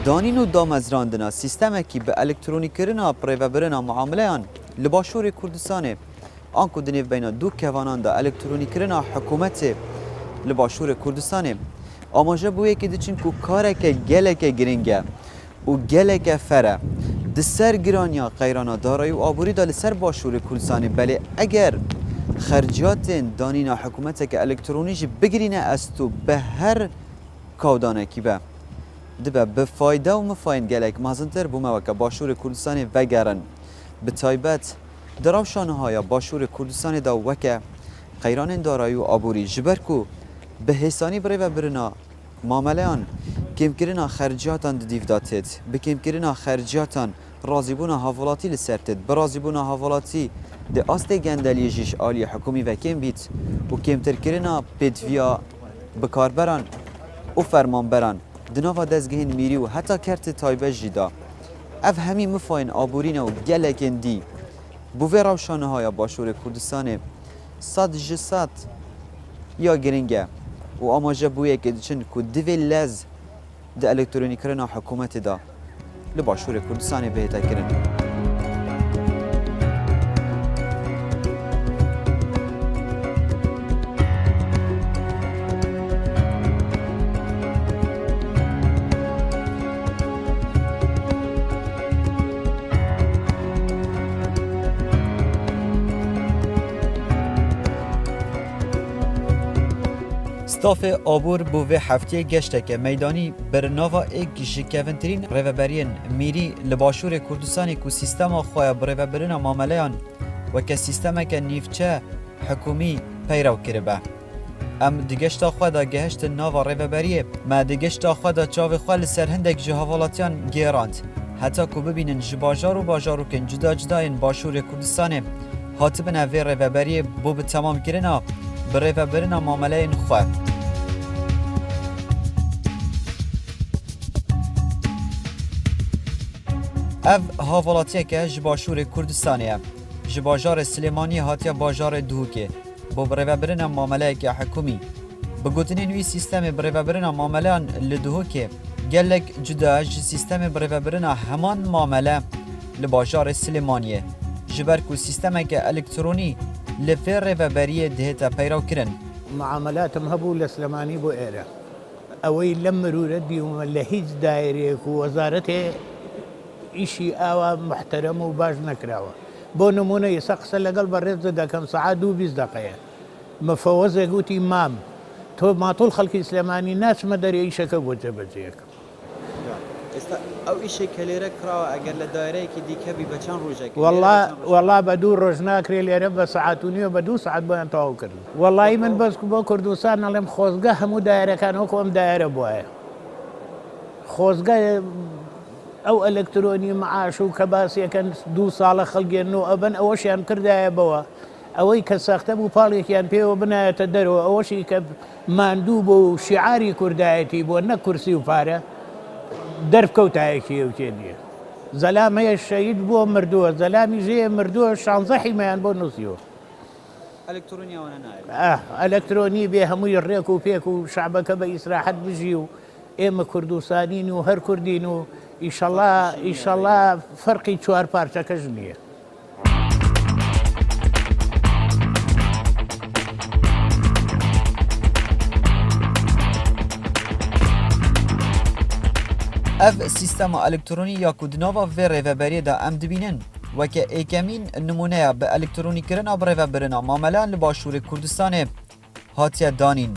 دانین و دامزراندنا سیستم کی به الکترونیک کرنا پریوبرنا معامله لباشور کردستان آنکو دنیو بین دو کوانان دا الکترونیک کرنا حکومت لباشور کردستان آماجه بویه که دچین کو کاره که گله که گرینگه و گله که فره دسر گرانیا قیرانا دارایی و آبوری دا لسر باشور کردستان بله اگر خرجات دانینا حکومت که الکترونیش بگرینه استو به هر کودانه کی به دبه به فایده و مفاین گلک مازنتر بومه وکه باشور کردستان وگرن به تایبت دراوشانه های باشور کردستان دا وکه قیران دارایی و آبوری جبرکو به حسانی برای و برنا معاملهان کم کرنا خرجاتان دیو داتید به کم کرنا خرجاتان رازیبونا حوالاتی لسرتید برازیبونا حوالاتی ده آسته گندلی جیش آلی حکومی و کم بیت و کم تر کرنا پیدویا بکاربران و فرمانبران دناوا دزگهین میری و حتی کرت تایبه جدا اف همی مفاین آبورین و گلکن دی بوه روشانه های باشور کردستان صد جسد یا گرینگه و آماجه بویه که دچن که دوی لز ده الکترونیک کرنا حکومت دا لباشور کردستان بهتا کرن ستاف آبور بوه هفته گشته که میدانی برناوا ایک جکوونترین ریوبرین میری لباشور کردستانی که سیستم خواه بریوبرین معاملیان و که سیستم که نیفچه حکومی پیرو کرده ام دگشتا خواه دا گهشت ناوا ریوبریه ما دگشتا خواه دا چاو خواه لسر هندک جهاوالاتیان گیراند حتی که ببینن جباجار و باجارو کن جدا جداین باشور کردستانه حاطبن اوی ریوبریه بو به تمام کرنا بریوبرین معاملیان خواه اف هاوالاتیه که جباشور کردستانیه جباجار سلیمانی هاتیا باجار دوکه با بریوبرین معامله که حکومی بگوتنی نوی سیستم بریوبرین معامله لدوکه گلک جدا سیستم بریوبرین همان معامله لباجار سلیمانیه جبرکو سیستم که الکترونی لفر ریوبریه دهتا پیراو کرن معاملاتهم هبو لسلماني بو إيرا أوي لم مرورت بيهم لهيج دايريك ووزارته إشي آوا محترم وباش نكراوه بو نمونه يسقس لقل بريز دا كم ساعة دو 20 دقيقة مفوزة قوت إمام تو ما طول خلق سلماني ناس ما داري إيشا كبوجة بجيك او ایشه کلیره کرا اگر لدایره که دیگه بی بچان روزه والله بدو روزنا كري لي رب ساعتوني وبدو ساعات بان تاو كرد والله من بس بو كردوسان علم خوزقه همو دايره كانوا كوم دايره بوايا خوزقه او الكتروني معاش وكباسيه كان دو صاله خلقي انه ابن اوش يعني كردايه بوا اوي كساخته بو بالي كان بيو بنا تدرو اوشي كب ماندوب وشعاري كردايتي بو انك كرسي وفاره درب كوتايكي وكيني زلامي الشهيد بو مردوه زلامي جي مردوه شانزحي ما بو نصيو الکترونی وانا نايل الكتروني بيه همو يريكو فيكو شعبك بإسراحات بجيو ايما كردوسانين وهر كردينو ان شاء الله فرقي چوار پارچه کجنیه اف سیستم الکترونی یا کدناوا و ریوبری دا ام دبینن و که ایکمین نمونه به الکترونی کرنا بریوبرین معاملان لباشور کردستان هاتیه دانین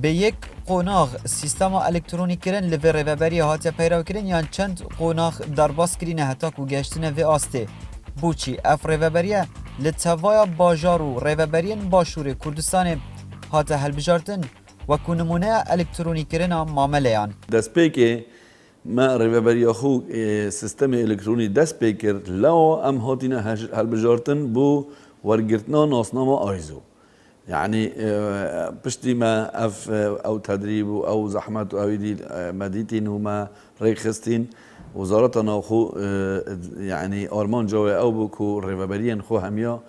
به یک قوناغ سیستم الکترونی کرن لوی ریوبری هاتیه پیرو کرن یا چند قوناغ درباس کرینه حتی که گشتنه و آسته بوچی اف ریوبری لطوای باجار و ریوبرین باشور کردستان هاته هلبجارتن و کنمونه الکترونی کرن معاملیان دست پیکه ما ریوبری خو سیستم الکترونی دست پیکر لو ام هاتینا هلبجارتن بو ورگرتنا ناسنامه آیزو يعني بشتي ما اف او تدريب او زحمات او دي مديتين هما ريخستين وزارتنا خو يعني ارمان جوي او بكو ريفابريان خو هميا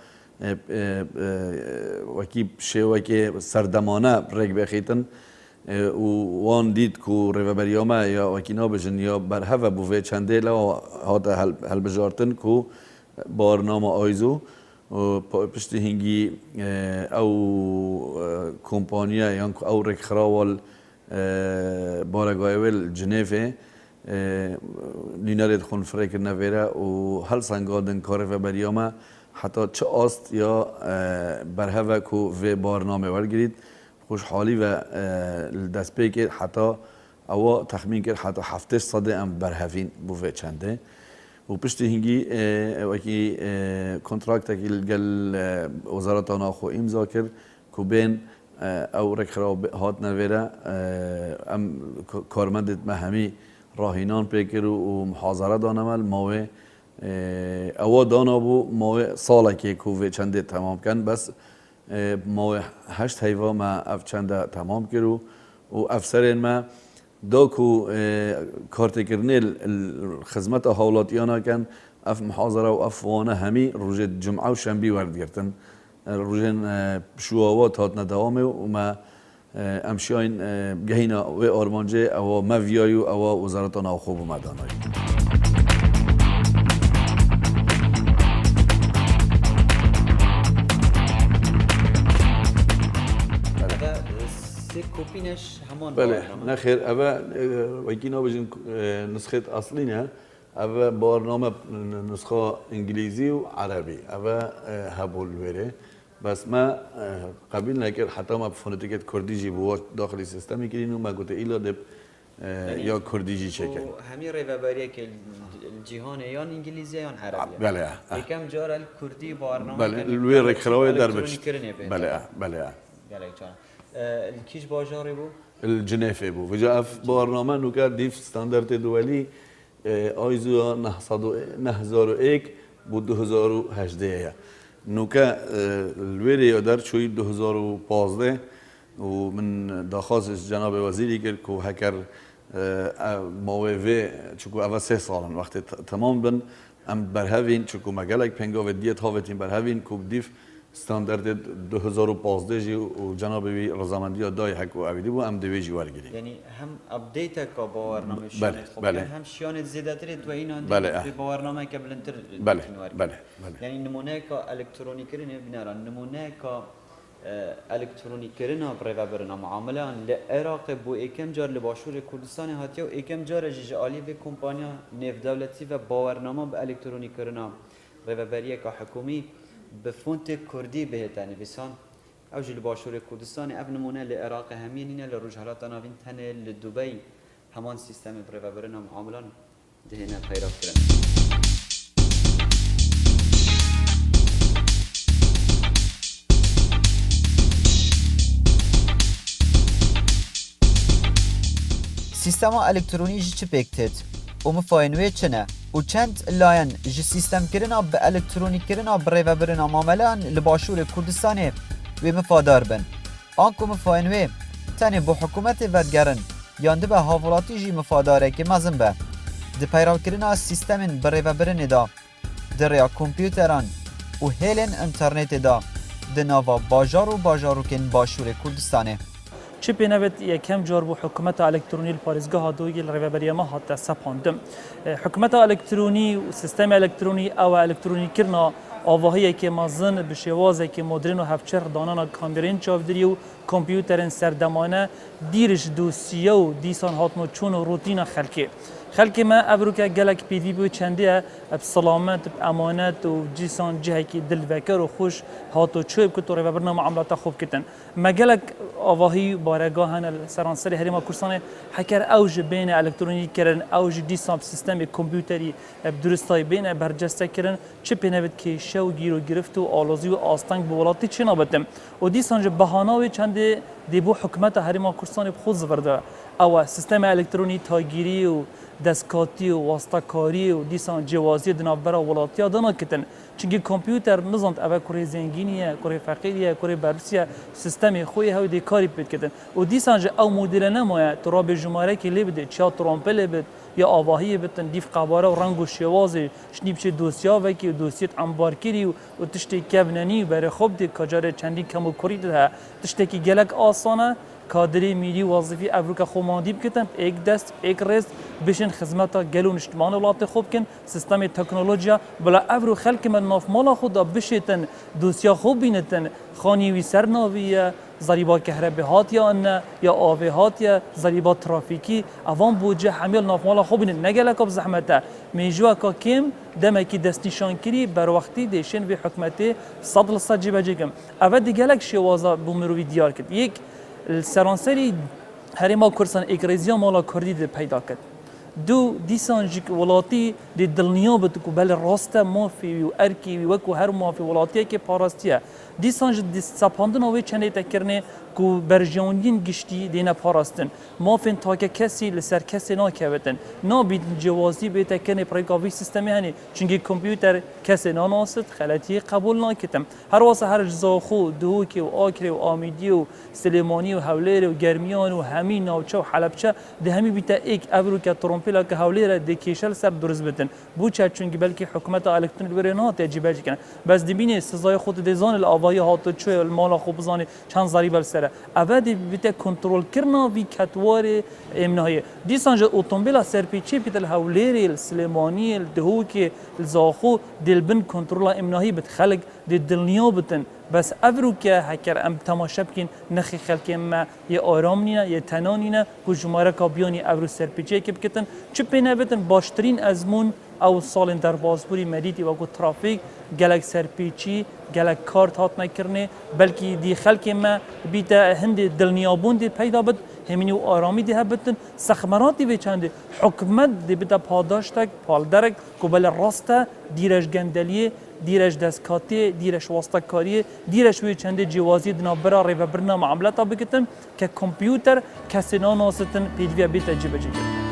وكيب شوكي سردمانه ريك بخيتن و وان دید کو ریوبریاما یا وکینا بجن یا برهوا بوه چنده لوا هات هل بجارتن کو بارنامه آیزو پشت هنگی او کمپانیا یا او رکخراوال بارگایول جنیفه نینارد خون فرکر نویره و هل سنگادن کار و بریامه حتی چه آست یا برهوا کو و بارنامه ورگرید خوشحالی و دست پی کرد حتی او تخمین کرد حتی 700 ام برهفین بوه چنده و پشت هنگی وکی کنترکت که گل وزارت آناخو امضا کرد که بین او رکخرا هات نویره ام کارمندت مهمی راهینان پیکر و محاضره دانمال ماوه او دانا بو ماوه ساله که کوه چنده تمام کن بس ماوه 8 هیوا ما اف چنده تمام کرو و افسرین ما داکو کارت کرنیل خدمت حولاتیانا کن اف محاضره و اف وانه همی روز جمعه و شنبه ورد گرتن روزن شووات هات ندوامه و ما امشاین گهینا و آرمانجه او مویایو او وزارتان او خوب مدانایی کوپینش همان بله نخیر اوه وکینا بجن نسخه اصلی نه اوه بارنامه نسخه انگلیزی و عربی اوه هبول وره بس ما قبل نکرد حتی ما فونتیکت کردیجی بود داخلی سیستمی کردیم و ما گفته ایلا دب یا کردیجی چکن همین ریوبریه که الجهان یا انگلیزی یا عربی بله یکم جار الکردی بارنامه بله لوی رکراوی در بچ بله بله الکیش باجاری بو الجنیفه بو وجا اف بارنامه نوکر دیف استاندارد دولی آیزو 9001 بود 2018 نوکا الویری یادر چوی 2015 و من داخواست جناب وزیری کرد که هکر موضوع چکو اول 3 سالن وقتی تمام بن ام برهوین چکو مگلک پنگا و دیت هاوتین برهوین که دیف استاندارد 2015 جی و جناب وی رضامندی دای حق و اویدی بو ام دویجی ورگیری یعنی هم اپدیت کا باورنامه بله بله هم شیانت زیادتری تو این بله باورنامه که بلندتر بله بله یعنی نمونه کا الکترونیکی نه بنارن نمونه کا الکترونیکی نه برای برنا معامله لعراق بو یکم جار لباشور کردستان هاتیو یکم جار جالی به کمپانیا نفت دولتی و باورنامه به الکترونیکی نه برای بریه کا حکومی به فونت کردی بهتنه بسان اوج لباشور کردستان اب نمونه لعراق همینه لرجحلات ناوین تنه لدبی همان سیستم برای برنا معاملان دهنه پیدا کردن سیستم الکترونی چه پکتت و مفاینوی چنه و چند لاین جی سیستم کرنا به الکترونیک کرنا برای و برنا معاملان لباشور کردستانه و مفادار بن آنکو مفاینوی تنه با حکومت ودگرن یانده به حوالاتی جی مفاداره که مزن به ده پیراو کرنا سیستم برای و برن دا دریا کمپیوتران و هیلن انترنت دا ده ناوا باجارو کن باشور کردستانه چه بینوید یکم جار بو حکومت الکترونی پاریزگاه دوی ریوبریه ما هات سپاندم حکومت الکترونی و سیستم الکترونی او الکترونی کرنا آواهی که مازن به شوازه که مدرن و هفچر دانانا کامبرین چاودری و کامپیوترن سردمانه دیرش دوسیه و دیسان هاتمو چون و روتین خلقی ما ابروکه گلک پیدی بو چنده بسلامت امانت و جیسان جهه که دل وکر و خوش هاتو چوب که تو رو برنامه معاملات خوب کتن ما گلک آواهی بارگاهن سرانسر هریما کورسان حکر اوج بین الکترونیک کردن اوج دیسان سیستم کامپیوتری درستای بین برجسته کردن چه پنوید که شو گیرو گرفت و آلازی و آستانگ بولاتی چه نبودم و دیسان ج بهانه چنده دیبو حکومت هریما کورسان خود زورده او سیستم الکترونی تاگیری و دستکاتی و واسطه‌کاری و دیسان جوازی دنابرا ولاتیا دانا کتن چونکه کامپیوتر نزاند اوه کره زنگینیه کره فقیریه کره بررسیه سیستم خوی هاو دی کاری پید کتن و دیسان جه او مدل نمایه تراب جماره که لی بده چیا ترامپل بد یا آواهی بدن دیف قباره و رنگ و شوازی شنیب چه دوسیا و که دوسیت انبارکری و تشتی کوننی برای خوب دی کجاره چندی کم و کری ده تشتی که گلک آسانه کادری میری وظیفی افروکا خوماندی بکتن یک دست یک رست بشن خدمتا گلو نشتمان ولات خوب کن سیستم تکنولوژیا بلا افرو خلق من ناف مالا خدا بشتن دوسیا خوب بینتن خانی وی سرناویه ضریبا کهربی هات یا نه یا آوی هات یا ضریبا ترافیکی اوان بوجه حمیل ناف مالا خوب بینن نگله کب زحمته میجوا کا کم دم کی دستنشان کری بر وقتی دیشن و حکمتی صد صد جیب جگم اول دیگلک شوازا بومروی دیار کرد یک سرانسری هریما کرسان اکریزیا مالا کردی ده پیدا کرد دو دیسان جک ولاتی دی دلنیا بد کو بل راسته مافی و ارکی و کو هر مافی ولاتی که پاراستیه دیسان ج دی سپاندن او چنه تکرنه کو برژانین گشتی دینه پاراستن مافین تا که کسی لسر کسی ناکوتن نا بید جوازی به تکنه پریکاوی سیستمی هنی چونگی کامپیوتر کسی ناناست خلطی قبول ناکتم هر واسه هر جزا خو دهوکی و آکری و آمیدی و سلیمانی و حولیر و گرمیان و همین ناوچه و حلبچه ده همی بیتا ایک افرو که ترومپیلا که حولیر ده کیشل سر درست بتن بوچه چونگی بلکه حکومت الکترونیک برنات تجربه کنه بس دبینه سزای خود دزان الاوایی هات چه المال خوب زانی چند ضریب سره اول بیت کنترل کردن وی کتوار امنایی دیسانج اتومبیل سرپیچی بیت الحولیر سلیمانی الدهوکی الزاخو دلبن کنترل امنایی بت خلق دلنیا بتن بس افرو که هکر ام تماشا بکن نخی خلق ما یه آرام نینا یه تنان نینا که جماره کابیانی افرو سرپیچی که بکتن چه پینه بتن باشترین ازمون او سال در بازبوری مدیدی و ترافیک گلک سرپیچی گلک کارت هات نکرنه بلکه دی خلق ما بیتا هند دلنیابون دی پیدا بد همینی و آرامی دی هبتن سخمراتی به چنده حکمت دی بیتا پاداشتک پالدرک که بل راسته دیرش گندلیه دیرش دستکاتی دیرش واسطکاری دیرش وی چنده جوازی دنابرا ریو برنا معاملاتا بکتن که کامپیوتر کسی ناناستن پیدویا بیتا جیبه جیگه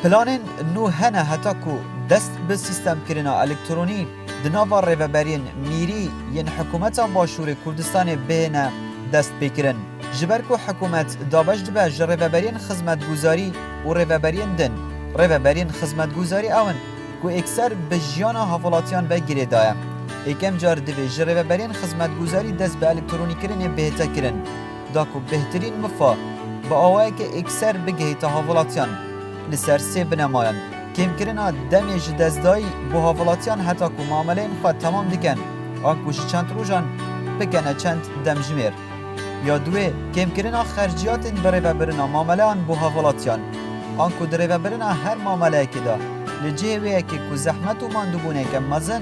پلانین نو هنه حتا کو دست به سیستم کرنا الکترونی دناوا ریوبرین میری ین حکومت باشور کردستان بهنه دست بکرن جبر کو حکومت دابش دبه ریوبرین خدمت گزاری و ریوبرین دن ریوبرین خدمت گزاری اون کو اکثر به جیان حوالاتیان بگیره دایم یکم جار دوی ریوبرین خدمت گزاری دست به الکترونی کرن بهتا کرن دا کو بهترین مفا با آوائه که اکثر بگه تا حوالاتیان لسر سه بنمایان کم کرنا دمیج دزدایی با حوالاتیان حتی که معامله این خواهد تمام دکن آنکوش چند روزان بکنه چند دم جمیر یا دوی کم کرنا خرجیات برای و برنا معامله آن با حوالاتیان آنکو دره و برنا هر معامله که دا لجه ویه که زحمت و ماندوبونه که مزن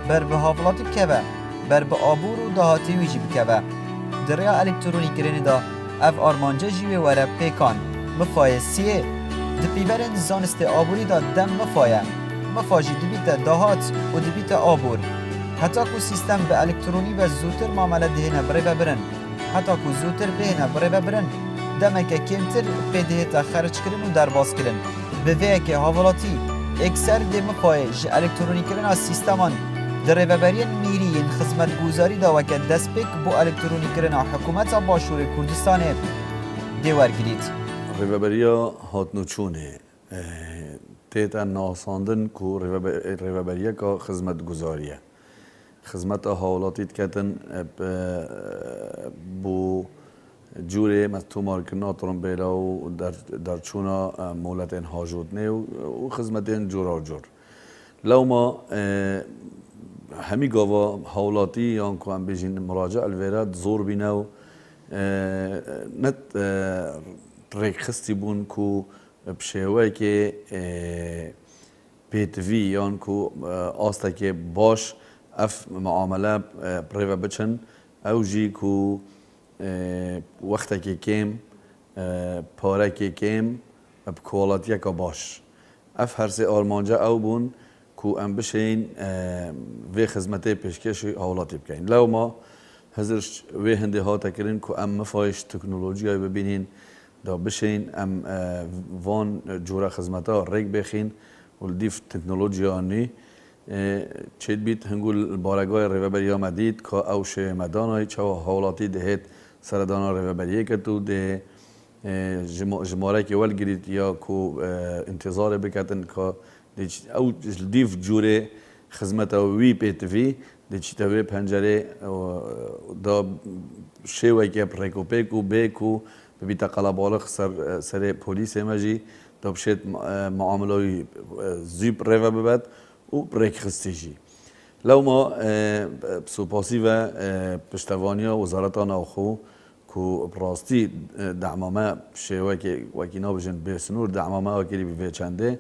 بر به حوالاتی بکوه بر به آبور و دهاتی ویجی بکوه دره الکترونی کرنی دا اف آرمانجه جیوه وره پیکان مفایسیه دپیورن زانست آبوری دا دم مفاجی دبیت دهات و دبیت آبور حتی که سیستم به الکترونی و زودتر معامله دهنه برای ببرن حتی که زودتر بهنه برای ببرن دمه که کمتر پیده تا خرج کرن و درباز کرن به وی که حوالاتی اکثر ده مفایج الکترونی کرن از سیستمان در ببرین میری این خدمت گوزاری دا و که دست بک بو الکترونی کرن حکومت باشور کردستان دیوار گرید ریوبریا هاتنوچونه تیتا ناساندن کو ریوبریا کا خدمت گزاریه خدمت حوالاتیت کتن بو جوره مستو مارکنا ترمبیلا و در چونا مولتین هاجودنه و خدمتین جورا جور لو ما همی گاوا حولاتی یا کو هم بیجین مراجع الویرات زور بینو نت ریک خستی بون کو بشوی که پیتوی یا کو آستا که باش اف معامله پریو بچن او جی کو وقتا که کم پاره که کم بکوالاتیا که باش اف هر سی آرمانجا او بون کو ام بشین وی خدمتی پیشکش حوالاتی بکن لو ما هزرش وی هنده ها تکرین کو ام مفایش تکنولوژی های ببینین دا بشین ام وان جورا خدمتا ریک بخین ولدیف تکنولوژی آنی چید بیت هنگول بارگاه ریوبریا مدید که اوش مدانای چه حوالاتی دهید سردانا ریوبریه که تو ده جماره که ول گرید یا کو انتظار بکتن که او ديف جوري خدمته وي بي تي في ديش تبي بنجرة دا شيء ويكي بريكو بيكو بيكو ببيتا قلبالغ سر بوليس ماجي دا بشيت معاملوي زيب ريفا ببد و بريك خستيجي لو ما بسو باسيفا بشتوانيا وزارتنا أخو كو براستي دعمما شيء وكي نابجن بسنور دعمما وكي بفي چنده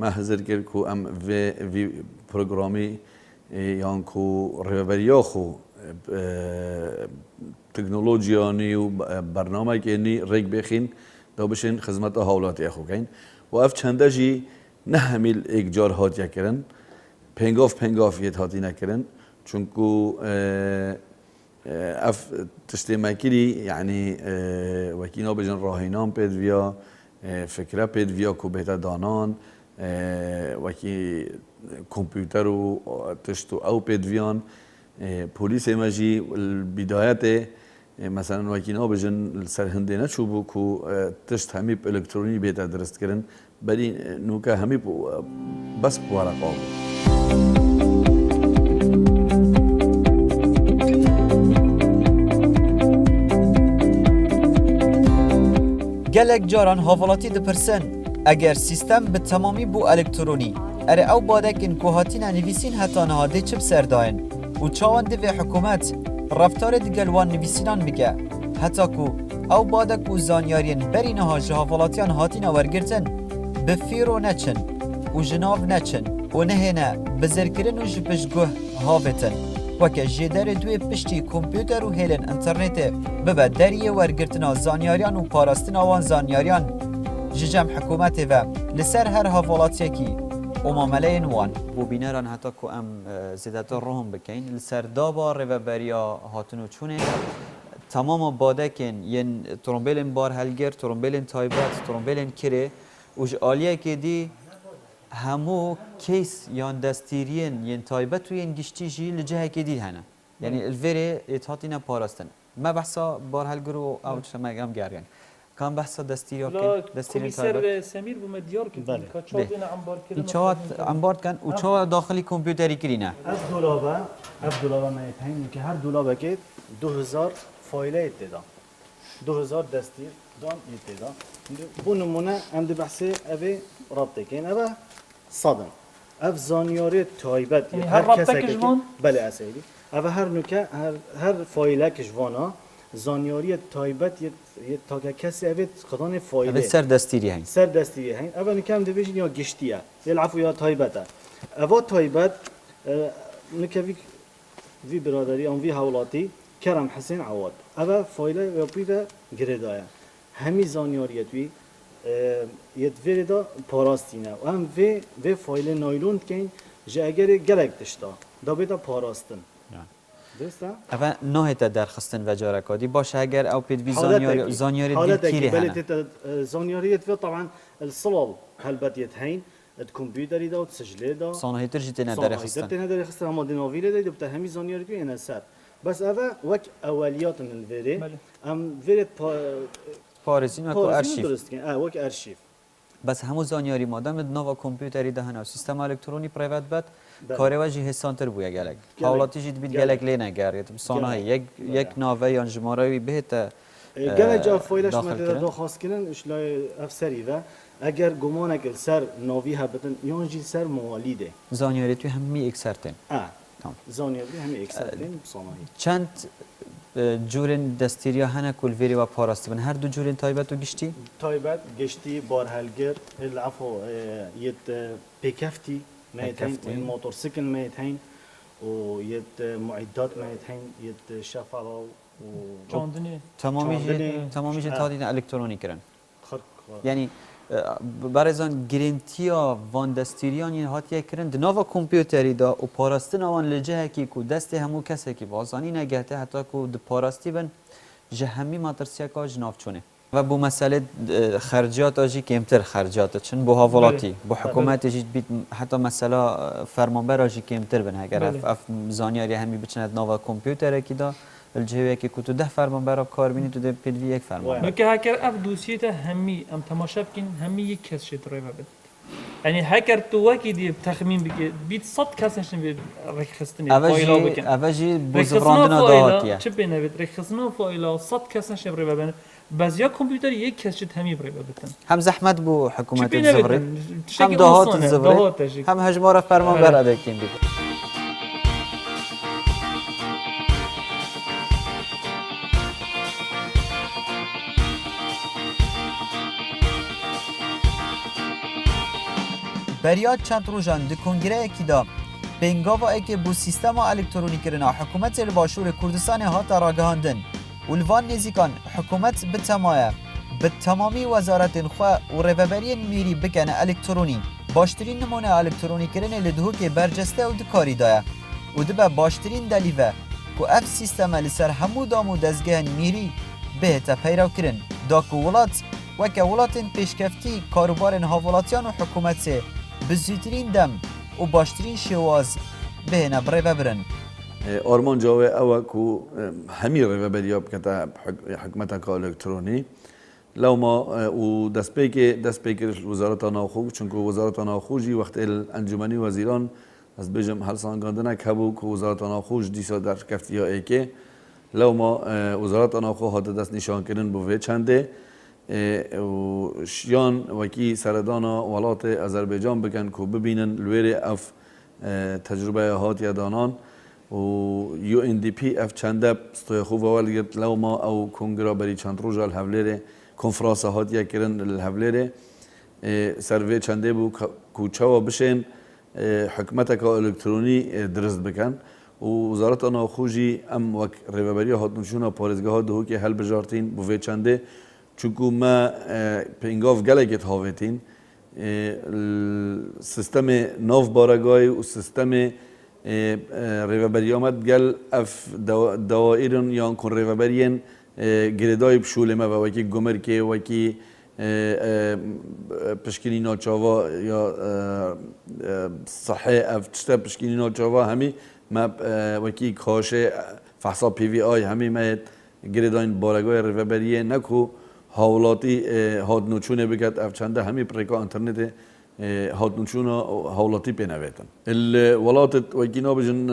ما هزر كر كو ام في برنامجی یان کو ریوبریا خو تکنولوژیانی و برنامه که نی ریگ بخین دا بشین خدمت حوالاتی خو کن و اف چنده جی نه همیل یک جار هات یکرن پنگاف یت هاتی نکرن چون کو اف تشتیمکیری یعنی وکینا بجن راهینان پید ویا فکره پید ویا کو بهتر دانان وکی کامپیوتر و تشتو او پدویان پلیس ماجی البدایت مثلا وکینا بجن سرهنده نشوبو کو تشت همی الکترونی بیت درست کردن بلی نوکا همی بس بورقا گلک جاران حوالاتی دپرسن اگر سیستم به تمامی بو الکترونی اره او بادکن که هاتین نویسین حتی نهاده چه بسرداین و چاوان دوی حکومت رفتار دیگلوان نویسینان بگه حتی که او بادک و زانیارین برینها جهافالاتیان هاتین ورگرتن به فیرو نچن و جناب نچن و نهینه بزرگرن و جبشگوه هاوتن وکه جدر دوی پشتی کمپیوتر و هیلن انترنت ببه دریه ورگرتنا زانیاریان و پاراستن آوان زانیاریان ججم حکومت و لسر هر حوالاتی کی و معامله وان بو بینران حتی که ام زیادتر روهم بکن لسر دابا ریوبریا هاتنو چونه تمام بادکن ین ترومبیلن بار هلگر ترومبیلن تایبت ترومبیلن کره وش آلیه که دی همو کیس یان دستیرین ین تایبت و ین گشتی جی لجهه که دی هنه یعنی الوری اتحاتینا پاراستن ما بحثا بار هلگرو او چما گم گریان كان بحث دستيريا كان دستيري كوميسار سمير بمديار كده كاتشوفنا عمبار كده إنشاءات عمبار كان وشوا داخلي كمبيوتري كرينا اف دولابه ما يتهين که هر دولابه که 2000 فایل داده 2000 دستیر دان داده بو نمونه ام دی بحث اوی رابطه کن اوه صدم اف زانیاری تایبت يعني هر هر کسی رابطه که کشوان؟ بله اسیدی اوه هر نوکه هر فایل کشوانا زانیاری تایبت یه تا کسی اوی خدان فایل هذا سر دستيري هين سر دستی هین اول نکم دیویژن یا گشتیه العفو یا تایبته اوا تایبت نکوی وی برادری آن وی حوالاتی کرم حسین عواد اوا فایل یا پیدا گردایه همی زانیاریت وی یت ویردا پاراستینه و هم وی فایل نایلون کن جا اگر گلک دشتا دا بیدا پاراستن درسته؟ أفا نهيت درخستن وجاركادي باش هاجر أو بيد زانياري دي كيري هنا زانياريت في طبعا الصلال هلبت يتهين الكمبيوتر دا وتسجل دا صانه ترجتنا درخستن صانه درخستن هم دينوفيل دا بتا همي زانياري في انا سر بس هذا وك اوليات من الفيري ام فيري بارزين وكو أرشيف درست وك ارشيف بس همو زانياري مادام نووا كمبيوتري ده هنا سيستم الكتروني برايفت بات کاری وجه حسانتر بویا گلک حالاتی جد بید گلک لینه گرید صانه یک ناوه یا جماره بهت گلک جا فایلش مدت داخل کردن اشلای افسری و اگر گمانه سر ناوی هبتن یا جی سر موالیده زانیاری توی همی اکسرتن تمام زانیاری همی اکسرتن صانه چند جورن دستیریا هنه کل ویری و پاراستی بن هر دو جورن تایبت و گشتی تایبت گشتی بارهلگر العفو یت پیکفتی ميتين والموتورسيكل ميتين ويد معدات ميتين يد شفرة و تمامی تادین الکترونی کردن یعنی برایزان گرینتیا وان دستیریان این هاتیه کردن دنوا کمپیوتری دا و پاراستن آوان لجه کی کو دست همو کسی کی بازانی نگهته حتی کو د پاراستی بن جهمی ماترسیا کا جناف چونه و بو مسئله خرجات آجی کمتر خرجات چون بو حوالاتی بو حکومت جید بیت حتی مسئله فرمانبر آجی کمتر بن اگر اف زانیاری همی بچند نوا کمپیوتر کی دا الجهوی که تو 10 فرمانبر کار بینی تو ده پدوی یک فرمانبر نکه هکر اف دوسیه هممی ام تماشا بکن همی یک کس شد روی ببد یعنی هکر تو وکی دی تخمین بگی بید 100 کسش بید رخصتنی اوجی فایلا بکن اوجی رخصتنا بوزفراندنا فایلا دهاتیه چه بینوید رخصتنا فایلا 100 کسش بری ببین باز یا کامپیوتر یک کس چه همی بری ببین هم زحمت بو چه حکومت الزبری بینوید هم دهات الزبری هم هجمار فرمان براده کیم بید بریاد چند روزان د کنگره اکی دا بنگاوا اکی بو سیستم الکترونیک کرنا حکومت الباشور کردستان هاتا راگهاندن ولوان نزیکان حکومت بتمایه به تمامی وزارت خواه و ریوبری میری بکنه الکترونی باشترین نمونه الکترونی کرنه لدهو که برجسته و دکاری دایه و دبه باشترین دلیوه که اف سیستم لسر همو دامو دزگه میری بهتا پیرو کرن دا که ولات وکه ولاتین پیشکفتی کاروبارن هاولاتیان و حکومت بزیترین دم و باشترین شواز بهنه بره ببرن آرمان جاوه اوه کو همی ریوبریا بکتا حکمتا که الکترونی لو ما و دست پیکر وزارت ناخوگ چون که وزارت ناخوجی وقت انجمنی وزیران از بجم هر سانگاندنه کبو که وزارت ناخوج دیسا در کفتی ها ایکه لو ما وزارت ناخوج هاده دست نشان کردن بوه چنده و شیان وکی سردانا ولات آذربایجان بکن که ببینن لویر اف تجربه هات دانان و UNDP اف چنده استوی خوب اول گرد لو ما او کنگرا بری چند روزا الهولره کنفرانس هاتیا کرن الهولره سروی چنده بو کوچاوا بشین حکمت که الکترونی درست بکن و وزارت ناخوجی ام وک ریوبری هات نشونا پارزگاه دهو که حل بجارتین بو چنده چونکو ما پینگاف گلگت هاوتین سیستم ناف بارگای و سیستم ریوبری آمد گل اف دوائرن یا کن ریوبرین گردای بشول ما و وکی گمر که وکی پشکنی ناچاوا یا صحه اف چتا پشکنی ناچاوا همی ما وکی کاشه فحصا پی وی آی همی ما گرداین بارگای ریوبریه نکو هاولاتی هاد نوچونه بگت اف چنده همی پریکا انترنت هاد نوچونه هاولاتی بنویتن الولات وکینا بجن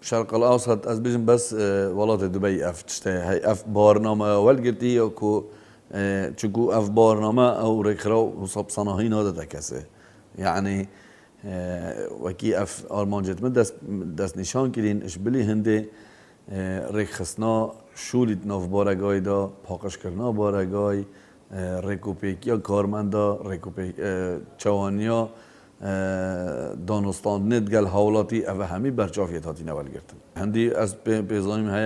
شرق الاوسط از بجن بس ولات دبی اف تشته هی اف بارنامه اول گرتی یا کو چگو اف بارنامه او رکرا و صب صناهی ناده تکسه یعنی وکی اف آرمان جتمن دست نشان کردین اشبلی هنده رخصنا شولید ناف بارگای دا پاکش کرنا بارگای ریکوپیکیا کارمندا ریکوپیک چوانیا دانستان ندگل حوالاتی او همی برچافیت هاتی نول گرتن هندی از پیزانیم های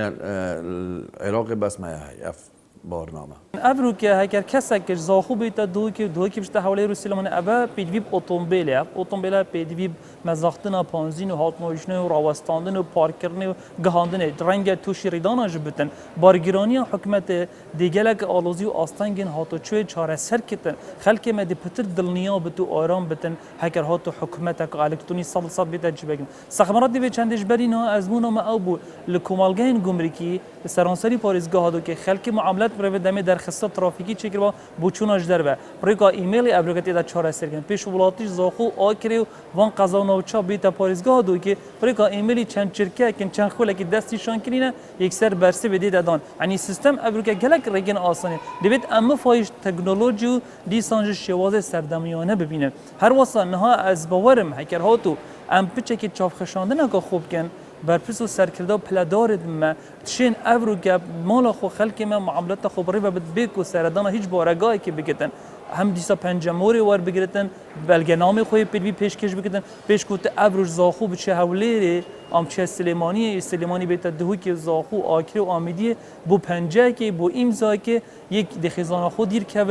عراق بس مایه های اف بارنامه ابرو که هکر کسی که زاخو بیت دو که بشته حوالی روسی لمن ابا پیدویب اتومبیله پیدویب مزاختنا پانزین و هاتنویشنه و راوستاندن و پارک کردن و گهاندن رنگ توشی ریدان جبتن بارگیرانی حکومت دیگلک آلوزی و آستانگین هاتو چوی چاره سر کتن خلک مدی پتر دلنیا بتو آرام بتن هکر هاتو حکومت الکترونی صد بیت جبگن سخمرات دی چندش برینا از مون ما او لکومالگین گمرکی سرانسری پاریزگاه هادو که خلک معاملات برای دمی در خصوص ترافیکی چکر با بچوناش دربه پریکا ایمیل ابرگتی دا چهار سرگن پیش ولاتیش زاخو آکری وان قضا نوچا بیت پاریزگاه دو که پریکا ایمیلی چند شرکت کن چند خوله که دستی شان کنینه یک سر برسه بدید دادن یعنی سیستم ابرگه گلک رگن آسانه دوید اما فایش تکنولوژی دیسانج شواز سردمیانه ببینه هر واسه نها از باورم هکر هاتو ام پیچه که چاف خشاندن که خوب کن برپرس و سرکرده پلدارد ما تشین افرو که مال خو خلک ما معاملات خبری و بیک و سردان هیچ بارگاهی که بگیرن هم دیسا پنجموری وار بگیرن بلکه نام خوی پیشکش بگیرن پیش کوت افرو زاخو بچه حولی ام چه سلیمانی بیت دهو که زاخو آکری و آمیدی بو پنجه که بو امضا که یک دخیزان خود دیر که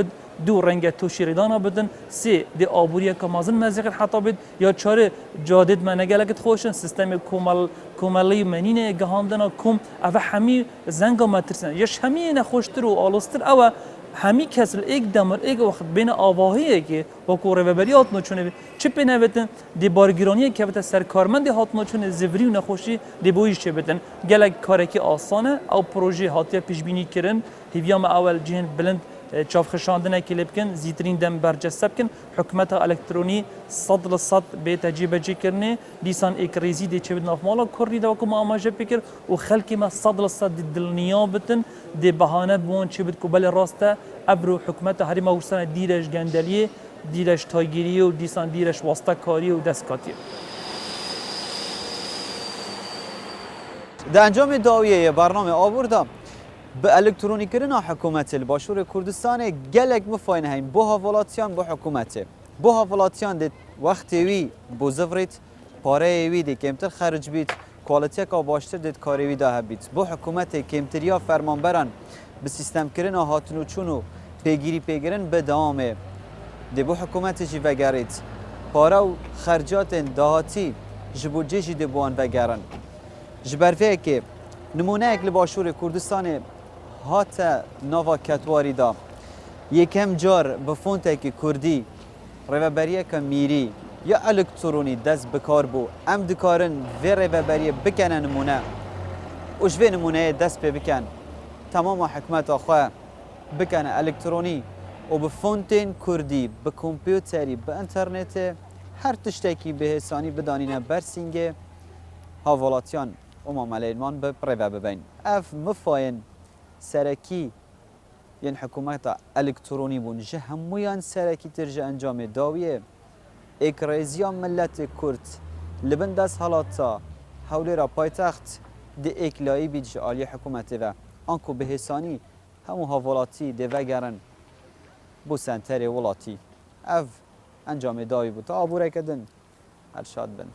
دو رنگ توشیریدانا بدن سه دی آبوریه که مازن مزیق حتی بید یا چاره جادید منگلکت خوشن سیستم کومالی منینه گهاندنا کم اوه همی زنگا مترسن یش همی نخوشتر و آلوستر اوه همی کسل ایک دمر ایک وقت بین آواهیه که با کوره و بری هاتنو چونه چی پینه بتن دی بارگیرانیه که بتا سرکارمندی هاتنو چونه زوری و نخوشی دی بویش چه بتن گلک کارکی آسانه او پروژه هاتیه پیش بینی کرن هیویام اول جهن بلند چاف خشاندنه که لبکن زیترین دم برجسته بکن حکومت الکترونی 100% به تجیب جی کرنه دیسان ایک ریزی دی چه بدن افمالا کردی دو کم آماجه بکر و خلکی ما 100% دی دلنیا بتن دی بهانه بون چه بد کبل راسته ابرو حکومت هری ما ورسانه دیرش گندلیه دیرش تایگیری و دیسان دیرش واسطه کاری و دستکاتی در انجام داویه برنامه آوردم به الکترونی کردن حکومت باشور کردستان گلک مفاین هیم بو هاولاتیان بو حکومت بو هاولاتیان ده وقتی وی بو زفرید پاره وی ده کمتر خرج بید کوالیتی که باشتر ده کاری وی ده بید بو حکومت کمتریا فرمانبران به سیستم کردن هاتنو چونو پیگیرن به دامه ده بو حکومت جی وگرید پاره و خرجات دهاتی جبو جیجی ده بوان وگرن جبرفه که نمونه اک لباشور کردستان هات نوا کتواری دا یکم جار به فونت که کردی ریوبریه که میری یا الکترونی دست بکار بو ام دکارن و ریوبریه بکنن نمونه وش نمونه دست پی بکن تمام حکمت آخواه بکن الکترونی و به فونتین کردی به کامپیوتری به انترنت هر تشتکی به حسانی بدانینه برسینگه هاولاتیان و معامله‌مان به پروا ببین اف مفاین سرکی یعنی حکومت الکترونی بون جه همویان سرکی ترجه انجام داویه اکرایزیا ملت کرد لبن دست حالاتا حولی را پایتخت دی اکلایی بید جه آلی حکومت و آنکو به حسانی همو هاولاتی دی وگرن بو سنتر ولاتی اف انجام داوی بود تا آبوره کدن هر شاد بن